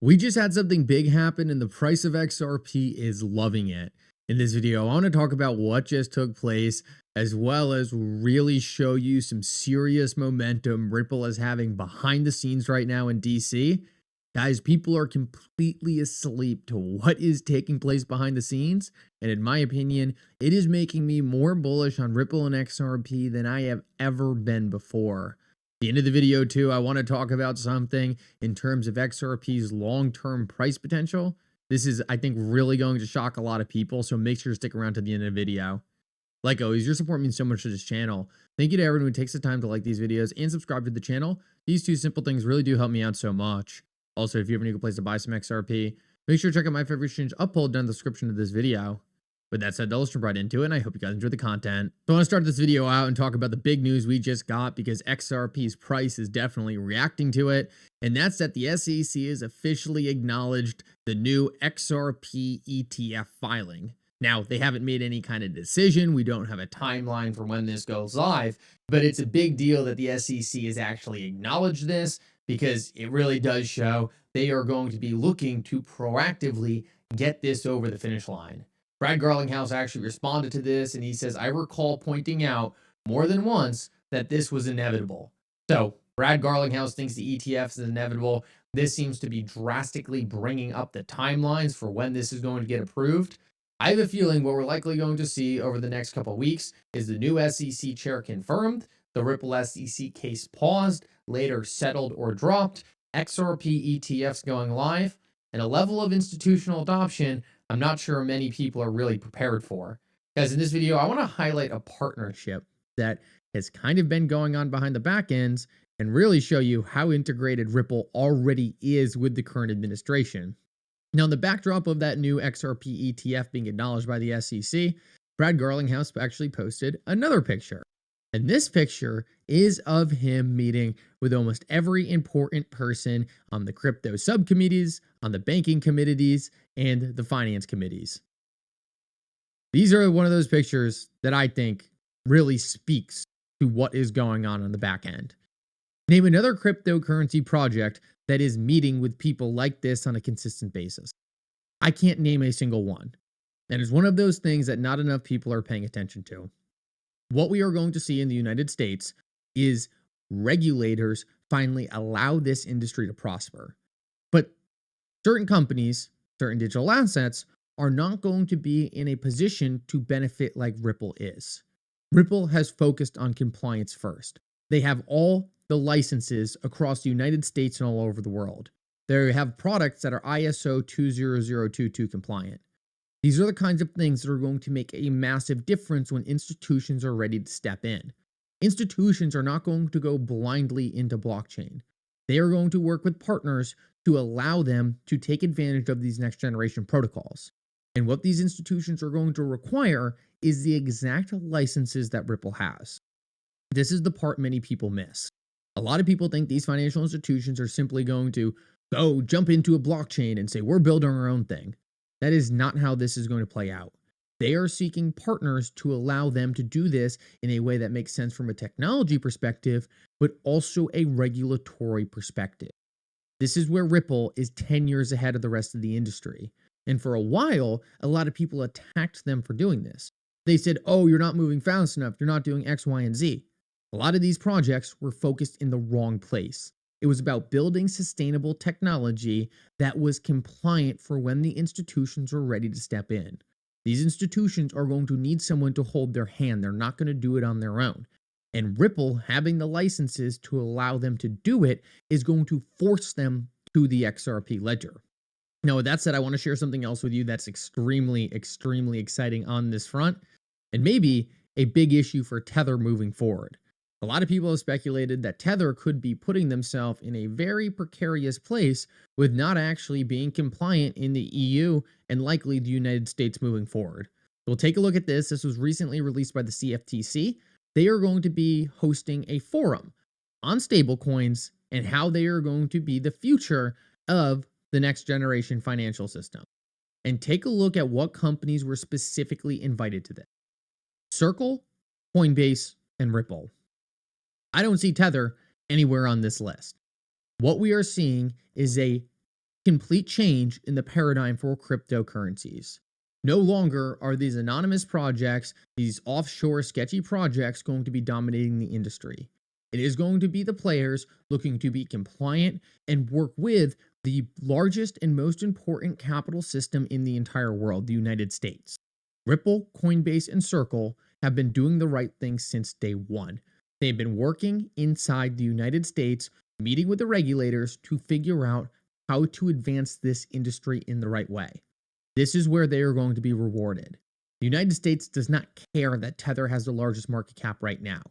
We just had something big happen and the price of XRP is loving it. In this video, I want to talk about what just took place, as well as really show you some serious momentum Ripple is having behind the scenes right now in DC. Guys, people are completely asleep to what is taking place behind the scenes. And in my opinion, it is making me more bullish on Ripple and XRP than I have ever been before. At the end of the video too, I want to talk about something in terms of XRP's long-term price potential. This is, I think, really going to shock a lot of people, so make sure to stick around to the end of the video. Like always, your support means so much to this channel. Thank you to everyone who takes the time to like these videos and subscribe to the channel. These two simple things really do help me out so much. Also, if you ever need a place to buy some XRP, make sure to check out my favorite exchange upload down in the description of this video. With that said, let's jump right into it, and I hope you guys enjoy the content. So I want to start this video out and talk about the big news we just got, because XRP's price is definitely reacting to it, and that's that the SEC has officially acknowledged the new XRP ETF filing. Now, they haven't made any kind of decision. We don't have a timeline for when this goes live, but it's a big deal that the SEC has actually acknowledged this, because it really does show they are going to be looking to proactively get this over the finish line. Brad Garlinghouse actually responded to this, and he says, "I recall pointing out more than once that this was inevitable." So Brad Garlinghouse thinks the ETFs is inevitable. This seems to be drastically bringing up the timelines for when this is going to get approved. I have a feeling what we're likely going to see over the next couple of weeks is the new SEC chair confirmed, the Ripple SEC case paused, later settled or dropped, XRP ETFs going live, and a level of institutional adoption I'm not sure many people are really prepared for. Guys, in this video, I want to highlight a partnership that has kind of been going on behind the back ends and really show you how integrated Ripple already is with the current administration. Now, in the backdrop of that new XRP ETF being acknowledged by the SEC, Brad Garlinghouse actually posted another picture. And this picture is of him meeting with almost every important person on the crypto subcommittees, on the banking committees, and the finance committees. These are one of those pictures that I think really speaks to what is going on the back end. Name another cryptocurrency project that is meeting with people like this on a consistent basis. I can't name a single one. And it's one of those things that not enough people are paying attention to. What we are going to see in the United States is regulators finally allow this industry to prosper. But certain companies, certain digital assets, are not going to be in a position to benefit like Ripple is. Ripple has focused on compliance first. They have all the licenses across the United States and all over the world. They have products that are ISO 20022 compliant. These are the kinds of things that are going to make a massive difference when institutions are ready to step in. Institutions are not going to go blindly into blockchain. They are going to work with partners to allow them to take advantage of these next generation protocols. And what these institutions are going to require is the exact licenses that Ripple has. This is the part many people miss. A lot of people think these financial institutions are simply going to go jump into a blockchain and say, we're building our own thing. That is not how this is going to play out. They are seeking partners to allow them to do this in a way that makes sense from a technology perspective, but also a regulatory perspective. This is where Ripple is 10 years ahead of the rest of the industry. And for a while, a lot of people attacked them for doing this. They said, oh, you're not moving fast enough. You're not doing X, Y, and Z. A lot of these projects were focused in the wrong place. It was about building sustainable technology that was compliant for when the institutions were ready to step in. These institutions are going to need someone to hold their hand. They're not going to do it on their own. And Ripple, having the licenses to allow them to do it, is going to force them to the XRP ledger. Now, with that said, I want to share something else with you that's extremely exciting on this front, and maybe a big issue for Tether moving forward. A lot of people have speculated that Tether could be putting themselves in a very precarious place with not actually being compliant in the EU and likely the United States moving forward. We'll take a look at this. This was recently released by the CFTC. They are going to be hosting a forum on stablecoins and how they are going to be the future of the next generation financial system. And take a look at what companies were specifically invited to this. Circle, Coinbase, and Ripple. I don't see Tether anywhere on this list. What we are seeing is a complete change in the paradigm for cryptocurrencies. No longer are these anonymous projects, these offshore sketchy projects, going to be dominating the industry. It is going to be the players looking to be compliant and work with the largest and most important capital system in the entire world, the United States. Ripple, Coinbase, and Circle have been doing the right thing since day one. They've been working inside the United States, meeting with the regulators to figure out how to advance this industry in the right way. This is where they are going to be rewarded. The United States does not care that Tether has the largest market cap right now.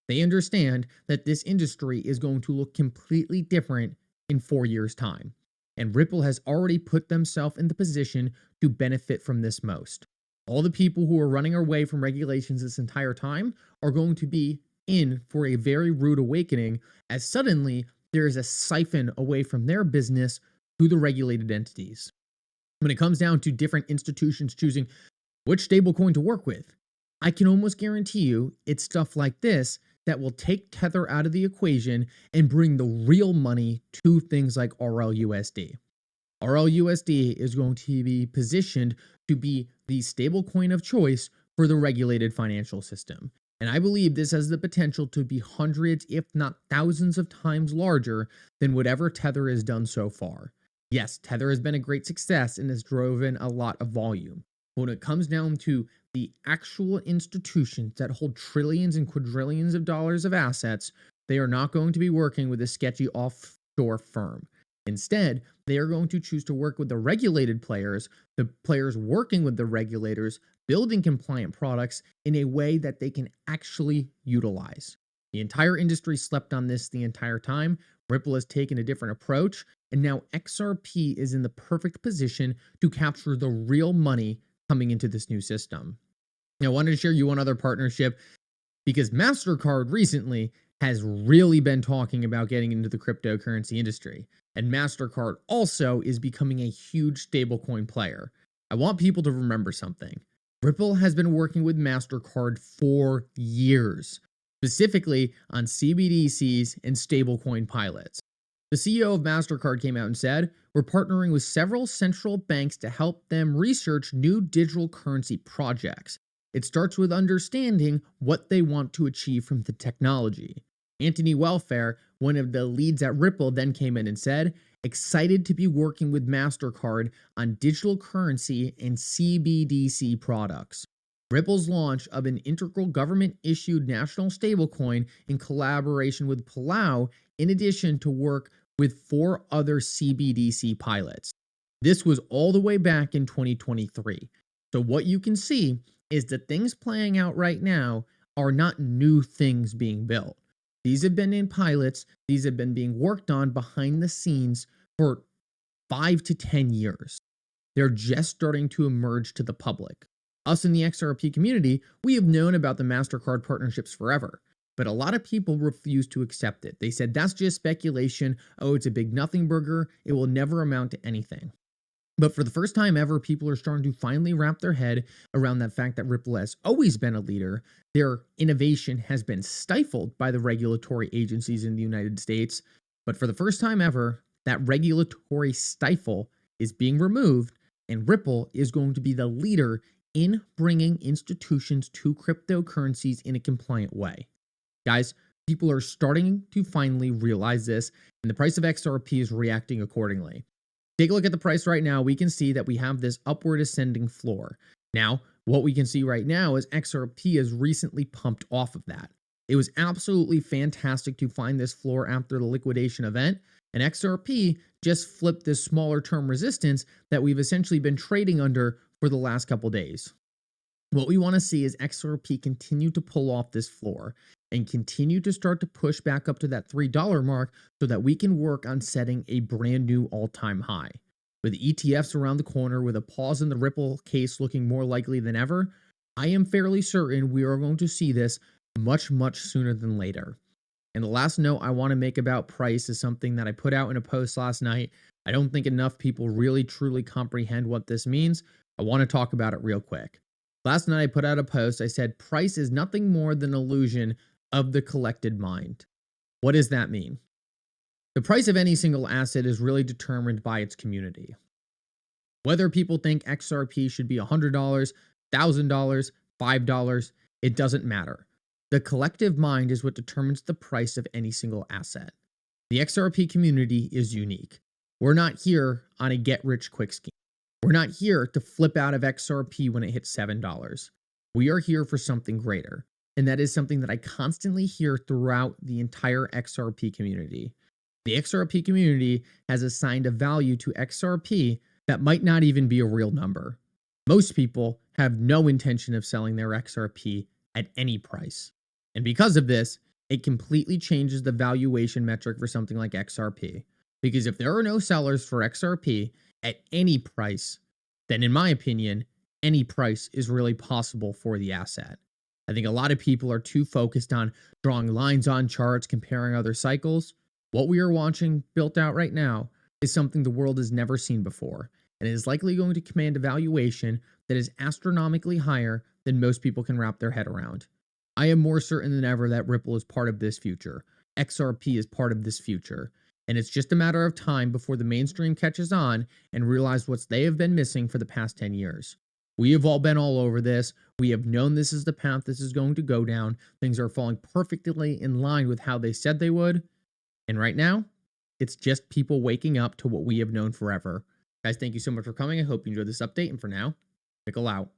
They understand that this industry is going to look completely different in 4 years' time. And Ripple has already put themselves in the position to benefit from this most. All the people who are running away from regulations this entire time are going to be in for a very rude awakening, as suddenly there is a siphon away from their business to the regulated entities. When it comes down to different institutions choosing which stablecoin to work with, I can almost guarantee you it's stuff like this that will take Tether out of the equation and bring the real money to things like RLUSD. RLUSD is going to be positioned to be the stablecoin of choice for the regulated financial system. And I believe this has the potential to be hundreds, if not thousands of times larger than whatever Tether has done so far. Yes, Tether has been a great success and has driven a lot of volume. But when it comes down to the actual institutions that hold trillions and quadrillions of dollars of assets, they are not going to be working with a sketchy offshore firm. Instead, they are going to choose to work with the regulated players, the players working with the regulators, building compliant products in a way that they can actually utilize. The entire industry slept on this the entire time. Ripple has taken a different approach, and now XRP is in the perfect position to capture the real money coming into this new system. Now, I wanted to share you one other partnership because Mastercard recently has really been talking about getting into the cryptocurrency industry. And Mastercard also is becoming a huge stablecoin player. I want people to remember something. Ripple has been working with Mastercard for years, specifically on CBDCs and stablecoin pilots. The CEO of Mastercard came out and said, "We're partnering with several central banks to help them research new digital currency projects. It starts with understanding what they want to achieve from the technology." Anthony Welfare, one of the leads at Ripple, then came in and said, "Excited to be working with Mastercard on digital currency and CBDC products." Ripple's launch of an integral government-issued national stablecoin in collaboration with Palau, in addition to work with 4 other CBDC pilots. This was all the way back in 2023. So what you can see is that things playing out right now are not new things being built. These have been in pilots, these have been being worked on behind the scenes for 5 to 10 years. They're just starting to emerge to the public. Us in the XRP community, we have known about the Mastercard partnerships forever, but a lot of people refuse to accept it. They said that's just speculation, oh, it's a big nothing burger, it will never amount to anything. But for the first time ever, people are starting to finally wrap their head around that fact that Ripple has always been a leader. Their innovation has been stifled by the regulatory agencies in the United States. But for the first time ever, that regulatory stifle is being removed, and Ripple is going to be the leader in bringing institutions to cryptocurrencies in a compliant way. Guys, people are starting to finally realize this, and the price of XRP is reacting accordingly. Take a look at the price right now. We can see that we have this upward ascending floor. Now, what we can see right now is XRP has recently pumped off of that. It was absolutely fantastic to find this floor after the liquidation event, and XRP just flipped this smaller term resistance that we've essentially been trading under for the last couple days. What we want to see is XRP continue to pull off this floor and continue to start to push back up to that $3 mark so that we can work on setting a brand new all-time high. With ETFs around the corner, with a pause in the Ripple case looking more likely than ever, I am fairly certain we are going to see this much, much sooner than later. And the last note I want to make about price is something that I put out in a post last night. I don't think enough people really truly comprehend what this means. I want to talk about it real quick. Last night I put out a post. I said price is nothing more than an illusion of the collected mind. What does that mean? The price of any single asset is really determined by its community. Whether people think XRP should be $100, $1,000, $5, it doesn't matter. The collective mind is what determines the price of any single asset. The XRP community is unique. We're not here on a get-rich-quick scheme. We're not here to flip out of XRP when it hits $7. We are here for something greater, and that is something that I constantly hear throughout the entire XRP community. The XRP community has assigned a value to XRP that might not even be a real number. Most people have no intention of selling their XRP at any price. And because of this, it completely changes the valuation metric for something like XRP. Because if there are no sellers for XRP at any price, then in my opinion, any price is really possible for the asset. I think a lot of people are too focused on drawing lines on charts, comparing other cycles. What we are watching built out right now is something the world has never seen before, and it is likely going to command a valuation that is astronomically higher than most people can wrap their head around. I am more certain than ever that Ripple is part of this future. XRP is part of this future. And it's just a matter of time before the mainstream catches on and realize what they have been missing for the past 10 years. We have all been all over this. We have known this is the path this is going to go down. Things are falling perfectly in line with how they said they would. And right now, it's just people waking up to what we have known forever. Guys, thank you so much for coming. I hope you enjoyed this update. And for now, Mickle out.